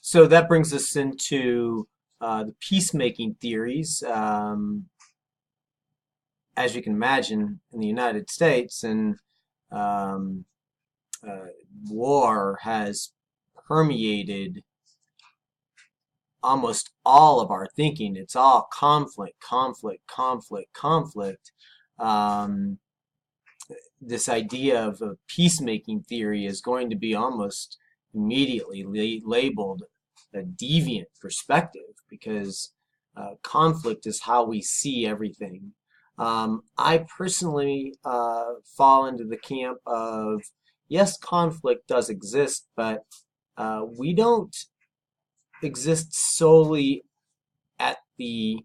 So that brings us into the peacemaking theories. As you can imagine, in the United States, and um, war has permeated almost all of our thinking. It's all conflict, conflict, conflict, conflict. Um, this idea of a peacemaking theory is going to be almost immediately labeled a deviant perspective because conflict is how we see everything. I personally fall into the camp of yes, conflict does exist, but we don't exist solely at the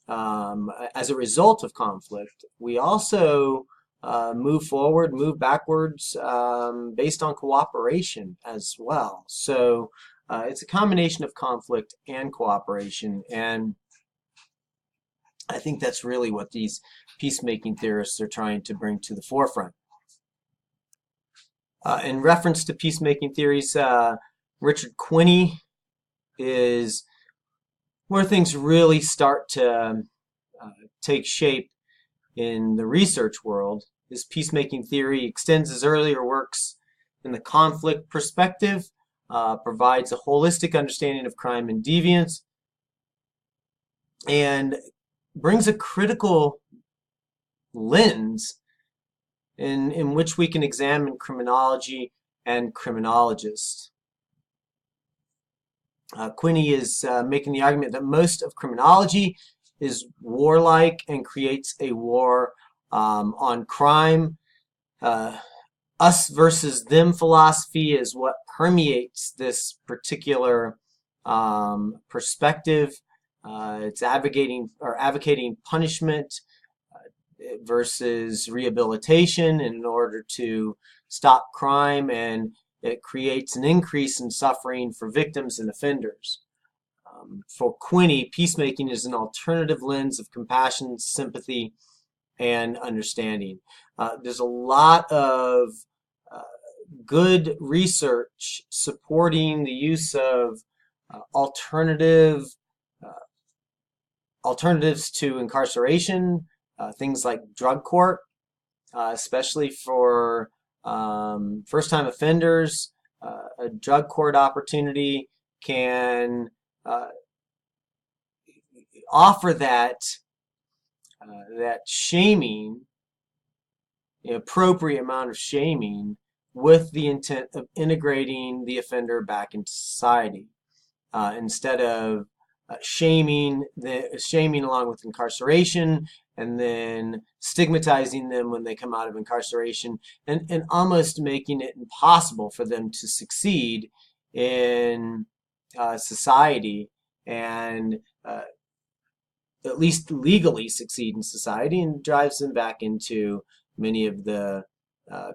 as a result of conflict. We also move forward, move backwards based on cooperation as well. So it's a combination of conflict and cooperation, and I think that's really what these peacemaking theorists are trying to bring to the forefront. In reference to peacemaking theories, Richard Quinney is where things really start to take shape in the research world. His peacemaking theory extends his earlier works in the conflict perspective, provides a holistic understanding of crime and deviance, and brings a critical lens in which we can examine criminology and criminologists. Quinney is making the argument that most of criminology is warlike and creates a war on crime. Us versus them philosophy is what permeates this particular perspective. It's advocating punishment versus rehabilitation in order to stop crime, and it creates an increase in suffering for victims and offenders. For Quinney, peacemaking is an alternative lens of compassion, sympathy, and understanding. There's a lot of good research supporting the use of alternatives to incarceration, things like drug court, especially for first-time offenders. A drug court opportunity can offer that shaming, the appropriate amount of shaming, with the intent of integrating the offender back into society, instead of shaming along with incarceration and then stigmatizing them when they come out of incarceration, and almost making it impossible for them to succeed in society and at least legally succeed in society, and drives them back into many of the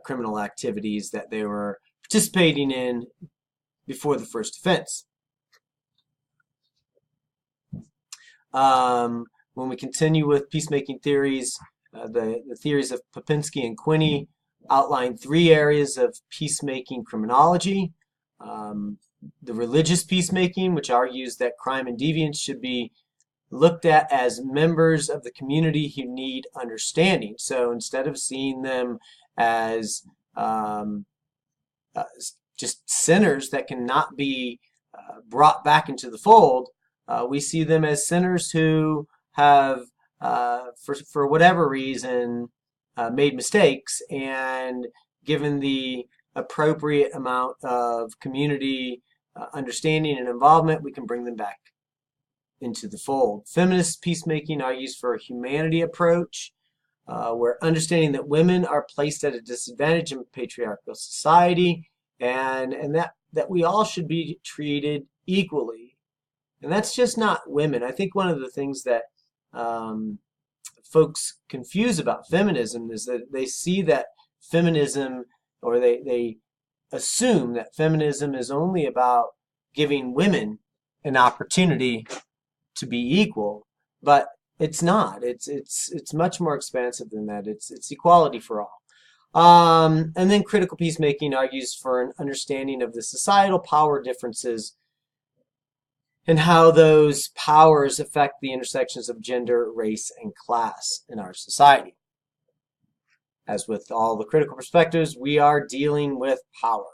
criminal activities that they were participating in before the first offense. When we continue with peacemaking theories, the theories of Popinski and Quinney outline 3 areas of peacemaking criminology. The religious peacemaking, which argues that crime and deviance should be looked at as members of the community who need understanding. So instead of seeing them as just sinners that cannot be brought back into the fold, we see them as sinners who have, for whatever reason, made mistakes, and given the appropriate amount of community understanding and involvement, we can bring them back into the fold. Feminist peacemaking argues for a humanity approach, where understanding that women are placed at a disadvantage in patriarchal society, and that we all should be treated equally. And that's just not women. I think one of the things that folks confuse about feminism is that they see that feminism, or they assume that feminism is only about giving women an opportunity to be equal, but it's not. It's much more expansive than that. It's equality for all. And then critical peacemaking argues for an understanding of the societal power differences and how those powers affect the intersections of gender, race, and class in our society. As with all the critical perspectives, we are dealing with power.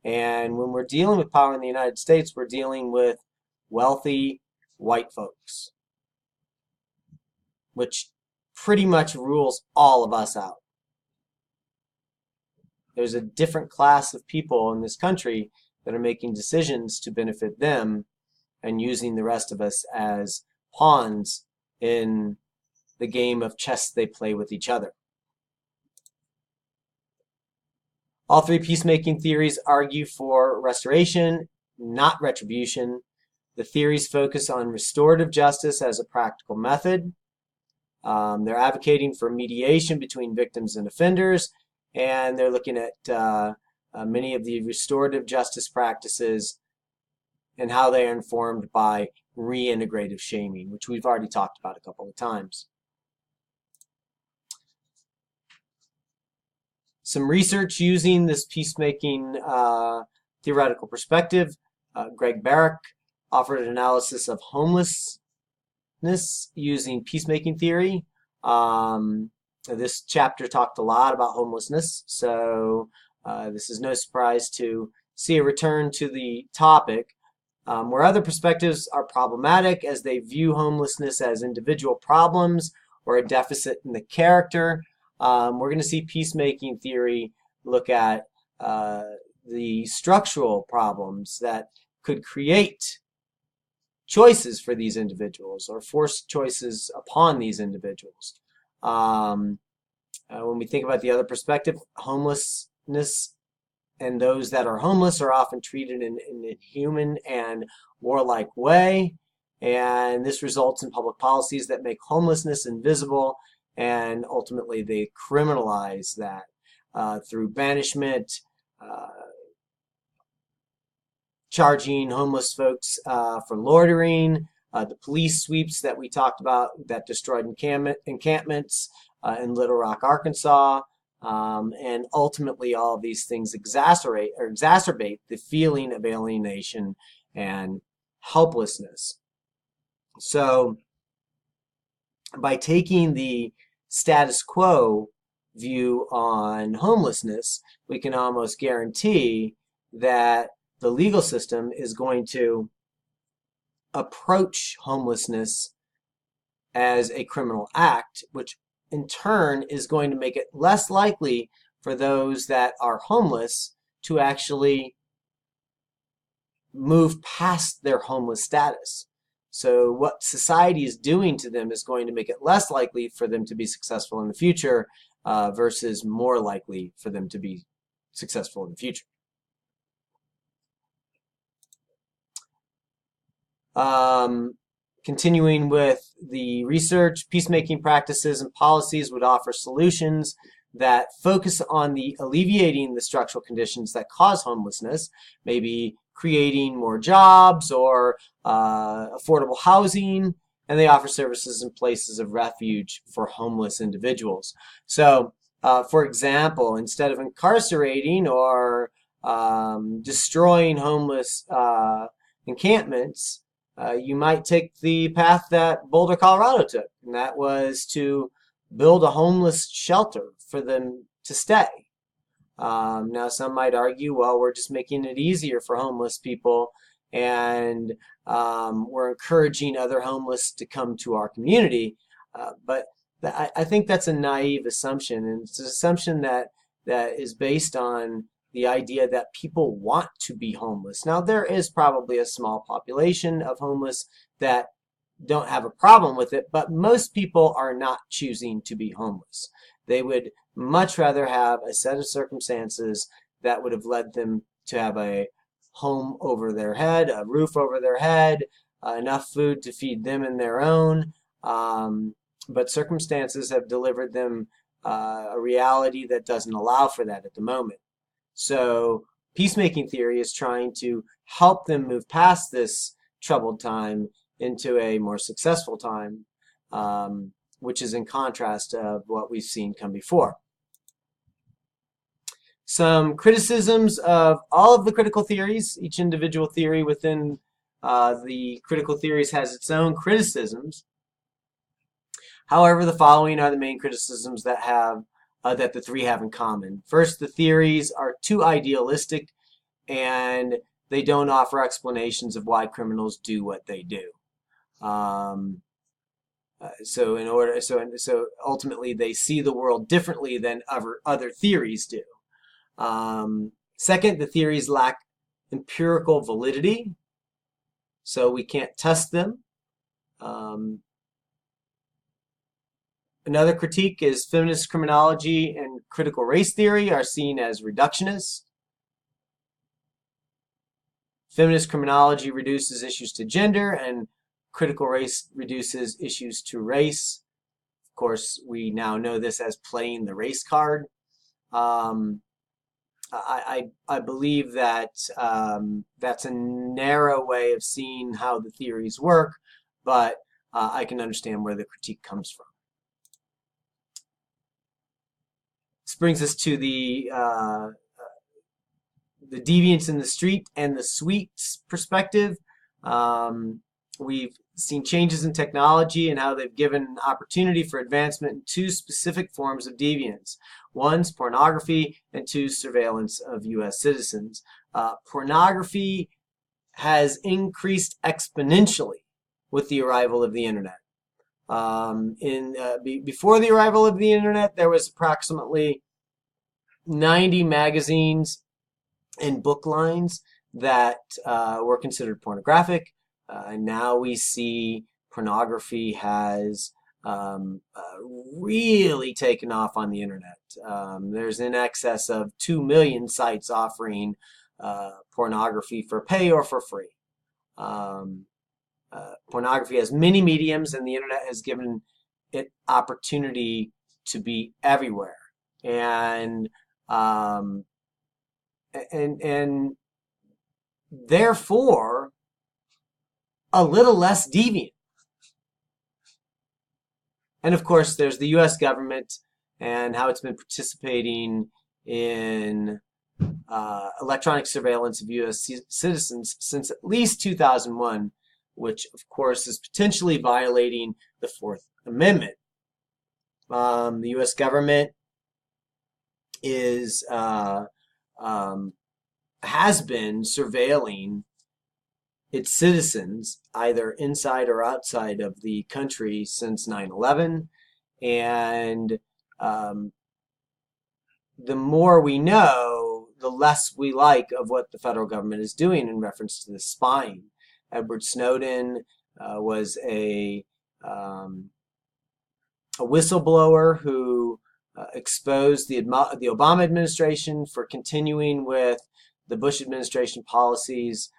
And when we're dealing with power in the United States, we're dealing with wealthy white folks, which pretty much rules all of us out. There's a different class of people in this country that are making decisions to benefit them and using the rest of us as pawns in the game of chess they play with each other. All three peacemaking theories argue for restoration, not retribution. The theories focus on restorative justice as a practical method. They're advocating for mediation between victims and offenders, and they're looking at many of the restorative justice practices and how they are informed by reintegrative shaming, which we've already talked about a couple of times. Some research using this peacemaking theoretical perspective. Greg Barrick offered an analysis of homelessness using peacemaking theory. This chapter talked a lot about homelessness, so this is no surprise to see a return to the topic. Where other perspectives are problematic as they view homelessness as individual problems or a deficit in the character, we're going to see peacemaking theory look at the structural problems that could create choices for these individuals or force choices upon these individuals. When we think about the other perspective, homelessness and those that are homeless are often treated in an inhuman and warlike way, and this results in public policies that make homelessness invisible, and ultimately they criminalize that through banishment, charging homeless folks for loitering, the police sweeps that we talked about that destroyed encampments in Little Rock, Arkansas, and ultimately all of these things exacerbate the feeling of alienation and helplessness. So by taking the status quo view on homelessness, we can almost guarantee that the legal system is going to approach homelessness as a criminal act, which in turn is going to make it less likely for those that are homeless to actually move past their homeless status. So what society is doing to them is going to make it less likely for them to be successful in the future versus more likely for them to be successful in the future. Continuing with the research, peacemaking practices and policies would offer solutions that focus on alleviating the structural conditions that cause homelessness, maybe creating more jobs or affordable housing, and they offer services and places of refuge for homeless individuals. So, for example, instead of incarcerating or destroying homeless encampments, you might take the path that Boulder, Colorado took, and that was to build a homeless shelter for them to stay. Now, some might argue, well, we're just making it easier for homeless people, and we're encouraging other homeless to come to our community. But I think that's a naive assumption, and it's an assumption that is based on the idea that people want to be homeless. Now, there is probably a small population of homeless that don't have a problem with it, but most people are not choosing to be homeless. They would much rather have a set of circumstances that would have led them to have a home over their head, a roof over their head, enough food to feed them and their own. But circumstances have delivered them a reality that doesn't allow for that at the moment. So peacemaking theory is trying to help them move past this troubled time into a more successful time, which is in contrast of what we've seen come before. some criticisms of all of the critical theories. Each individual theory within the critical theories has its own criticisms. However, the following are the main criticisms that that the three have in common. First, the theories are too idealistic and they don't offer explanations of why criminals do what they do. So ultimately, they see the world differently than other theories do. Second, the theories lack empirical validity, so we can't test them. Another critique is feminist criminology and critical race theory are seen as reductionist. Feminist criminology reduces issues to gender, and critical race reduces issues to race. Of course, we now know this as playing the race card. I believe that that's a narrow way of seeing how the theories work, but I can understand where the critique comes from. This brings us to the deviance in the street and the sweets perspective. We've seen changes in technology and how they've given opportunity for advancement in two specific forms of deviance. One's pornography, and two, surveillance of U.S. citizens. Pornography has increased exponentially with the arrival of the internet. Before the arrival of the internet, there was approximately 90 magazines and book lines that were considered pornographic. Now we see pornography has really taken off on the internet. There's in excess of 2 million sites offering pornography for pay or for free. Pornography has many mediums, and the internet has given it opportunity to be everywhere. And therefore a little less deviant. And of course, there's the U.S. government and how it's been participating in electronic surveillance of U.S. citizens since at least 2001, which of course is potentially violating the Fourth Amendment. The U.S. government has been surveilling its citizens either inside or outside of the country since 9/11, and the more we know, the less we like of what the federal government is doing in reference to the spying. Edward Snowden was a whistleblower who exposed the Obama administration for continuing with the Bush administration policies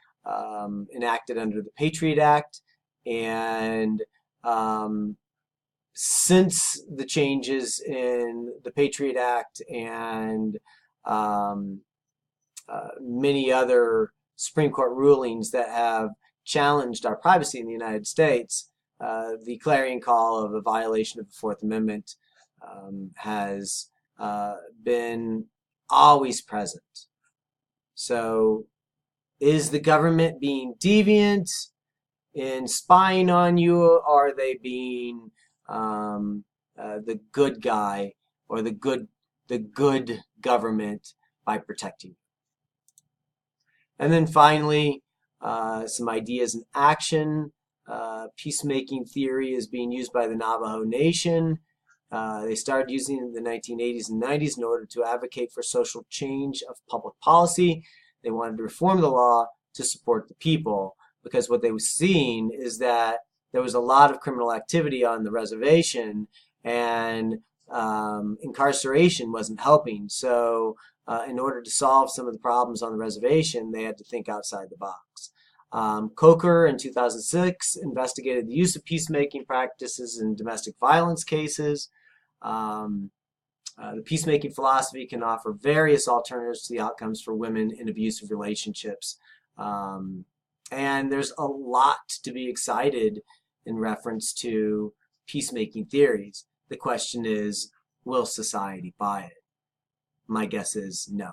enacted under the Patriot Act. And since the changes in the Patriot Act and many other Supreme Court rulings that have challenged our privacy in the United States, the clarion call of a violation of the Fourth Amendment has been always present. So is the government being deviant in spying on you, or are they being the good guy or the good government by protecting you? And then finally, some ideas in action. Peacemaking theory is being used by the Navajo Nation. They started using it in the 1980s and 90s in order to advocate for social change of public policy. They wanted to reform the law to support the people, because what they were seeing is that there was a lot of criminal activity on the reservation, and incarceration wasn't helping. So in order to solve some of the problems on the reservation, they had to think outside the box. Coker in 2006 investigated the use of peacemaking practices in domestic violence cases. The peacemaking philosophy can offer various alternatives to the outcomes for women in abusive relationships. And there's a lot to be excited in reference to peacemaking theories. The question is, will society buy it? My guess is no.